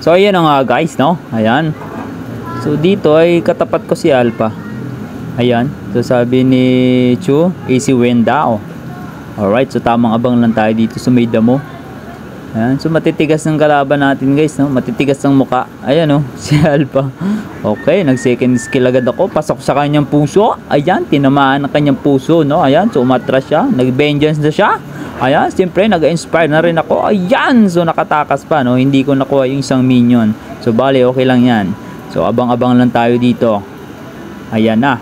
So ayan na nga guys, no? Ayan. So dito ay katapat ko si Alpha. Ayan. So sabi ni Chu, easy win daw. Alright, so tamang abang lang tayo dito sa may damo. Ayan, so matitigas ng kalaban natin guys, no? Matitigas ng muka. Ayan, no? Si Alpha. Okay, nag second skill agad ako. Pasok sa kanyang puso. Ayan, tinamaan ang kanyang puso, no? Ayan, so umatras siya. Nag-vengeance na siya. Ayan, siyempre nag-inspire na rin ako. Ayan, so nakatakas pa, no? Hindi ko nakuha yung isang minion. So bali, okay lang yan. So abang-abang lang tayo dito. Ayan na.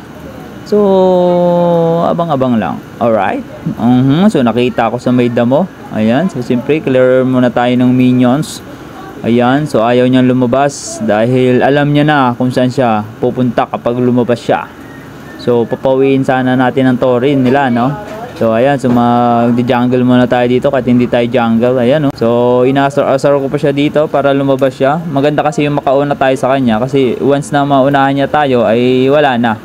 So abang-abang lang. Alright. So nakita ko sa may damo. Ayan, so siyempre clear muna tayo ng minions. Ayan, so ayaw niyang lumabas dahil alam niya na kung saan siya pupunta kapag lumabas siya. So papawiin sana natin ang Thorin nila, no? So ayan, so mag-jungle muna tayo dito kahit hindi tayo jungle. Ayan, no? So inasar-asar ko pa siya dito para lumabas siya. Maganda kasi yung makauna tayo sa kanya kasi once na maunahan niya tayo ay wala na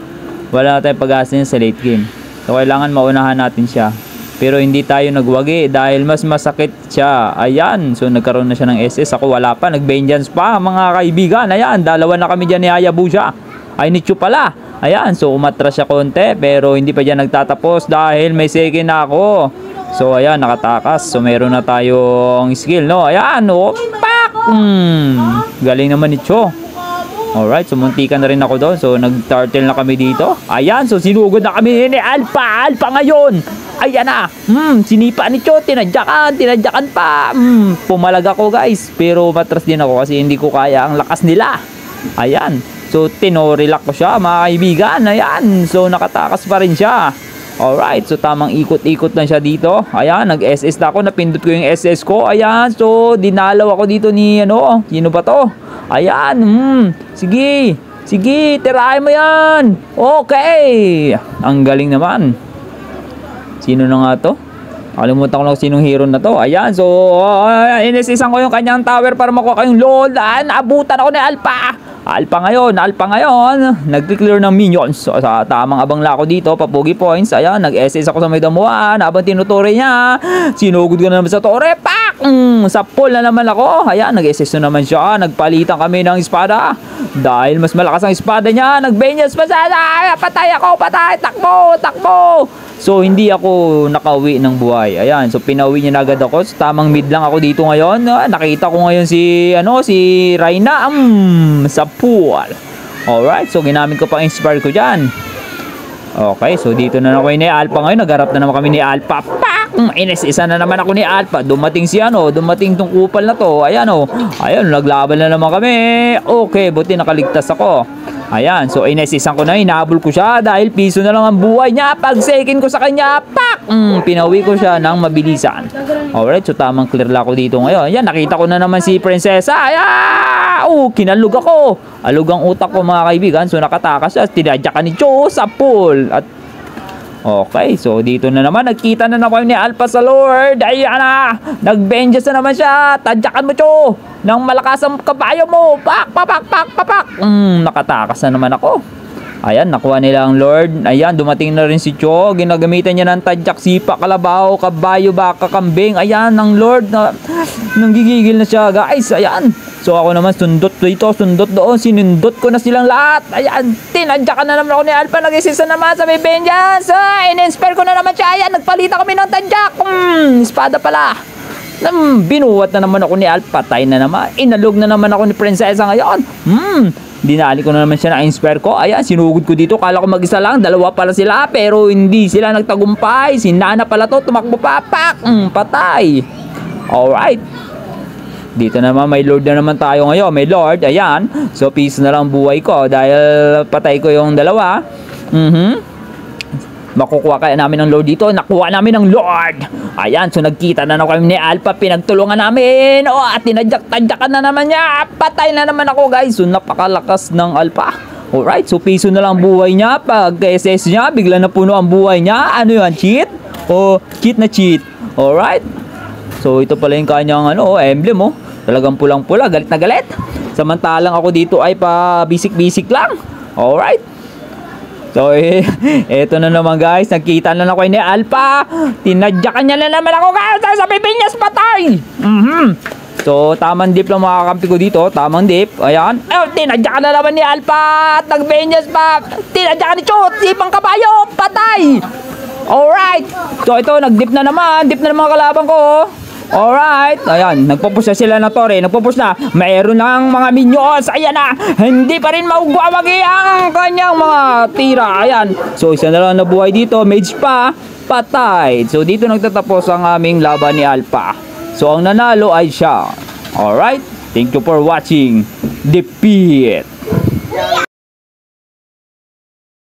tayong pag-asa niya sa late game. So kailangan maunahan natin siya. Pero hindi tayo nagwagi dahil mas masakit siya. Ayan, so nagkaroon na siya ng SS. Ako wala pa, nag-vengeance pa mga kaibigan. Ayan, dalawa na kami dyan ni Hayabusa. Ay, ni Chu pala. Ayan, so umatras siya konti pero hindi pa dyan nagtatapos dahil may second na ako. So ayan, nakatakas. So meron na tayong skill, no? Ayan, pak! Galing naman ni Chu. Alright, so muntikan na rin ako doon. So nag-turtle na kami dito. Ayan, so sinugod na kami ni Alpha ngayon. Ayan na. Sinipa ni Cho, tinadyakan pa. Pumalag ako guys. Pero matras din ako kasi hindi ko kaya ang lakas nila. Ayan. So tinorilak ko siya mga kaibigan. Ayan. So nakatakas pa rin siya. Alright, so tamang ikot-ikot lang siya dito. Ayan, nag-SS na ako. Napindot ko yung SS ko. Ayan, so dinalaw ako dito ni sino ba to? Ayan, sige, tirahin mo yan. Okay. Ang galing naman. Sino na nga to? Kalimutan ko lang sinong hero na to. Ayan, so inisisan ko yung kanyang tower para makuha kayong load. Naabutan ako ni Alpha ngayon. Nag-clear ng minions. So, sa tamang abang lang ako dito, papugi points. Ayan, nag-SS ako sa may damuhan. Habang tinuturi niya, sinugod ko na naman sa tore. Pak! Sa pool na naman ako. Ayan, nag-SS na naman siya. Nagpalitan kami ng espada. Dahil mas malakas ang espada niya, nag-vengeance pa siya. Patay ako, patay! Takbo! So, hindi ako nakauwi ng buhay. Ayan, so pinauwi niya na agad ako. So, tamang mid lang ako dito ngayon. Nakita ko ngayon si Reyna sa pool. Alright, so ginamit ko pang inspire ko dyan. Okay, so dito na ako ni Alpha ngayon. Nagharap na naman kami ni Alpha. Pak! Isa na naman ako ni Alpha. Dumating dumating tong kupal na to. Ayan, Ayan, naglaban na naman kami. Okay, buti nakaligtas ako. Ayan, so inesisan ko na, inahabol ko siya dahil piso na lang ang buhay niya. Pag second ko sa kanya, pak! Pinawi ko siya ng mabilisan. Alright, so tamang clear lang ako dito ngayon. Ayan, nakita ko na naman si Prinsesa. Ayan! Kinalug ako. Alug ang utak ko mga kaibigan. So nakatakas siya. Tinadyakan ni Cho sa pool. At okay, so dito na naman. Nagkita na naman ni Alpha sa Lord. Ayan na. Nag-vengeance na naman siya. Tadyakan mo, Cho. Nang malakas ang kabayo mo. Pak! Nakatakas na naman ako. Ayan, nakuha nila ang Lord. Ayan, dumating na rin si Cho. Ginagamitan niya ng tadyak, sipa, kalabaw, kabayo, baka, kambing. Ayan, ang Lord na nanggigigil na siya, guys. Ayan. So ako naman, sundot dito, sundot doon. Sinundot ko na silang lahat. Ayan, tinadyakan na naman ako ni Alpha. Nag-isisa naman sa may vengeance. In-inspire ko na naman siya. Ayan, nagpalitan kami ng tadyak. Espada pala. Binuwat na naman ako ni Alpha. Patay na naman. Inalog na naman ako ni Prinsesa ngayon. Dinali ko na naman siya na inspire ko. Ayan, sinugod ko dito. Kala ko mag-isa lang. Dalawa pala sila. Pero hindi sila nagtagumpay. Si Nana pala to. Tumakbo pa. Pak! Patay. Alright. Dito naman, may Lord na naman tayo ngayon. May Lord. Ayan. So, peace na lang buhay ko. Dahil patay ko yung dalawa. Makukuha kaya namin ng Lord dito. Nakuha namin ng Lord. Ayan, so nagkita na kami ni Alpha. Pinagtulungan namin. At tinadyak-tadyakan na naman niya. Patay na naman ako, guys. So napakalakas ng Alpha. Alright, so piso na lang buhay niya. Pag SS niya, bigla na puno ang buhay niya. Ano yan, cheat? Cheat na cheat. Alright. So ito pala yung kanyang emblem. Talagang pulang-pula. Galit na galit. Samantalang ako dito ay pa bisik-bisik lang. Alright. So, eto na naman guys. Nagkita na ako ni Alpha. Tinadyakan niya na naman ako guys. Sa Pipinyas patay. So, tamang dip lang makakampi ko dito. Tamang dip. Ayan. Tinadya ka na naman ni Alpha. At nag-Venyas pa. Tinadya ka ni Chot. Sipang kabayo. Patay. Alright. So, ito. Nag-dip na naman. Dip na naman kalaban ko. Alright. Ayan. Nagpupush na sila ng Torre. Nagpupush na. Mayroon lang mga minions. Ayan na. Hindi pa rin maugwawagi ang kanyang mga tira. Ayan. So, isa na lang nabuhay dito. Mage pa. Patay. So, dito nagtatapos ang aming laban ni Alpha. So, ang nanalo ay siya. Alright? Thank you for watching. Defeat!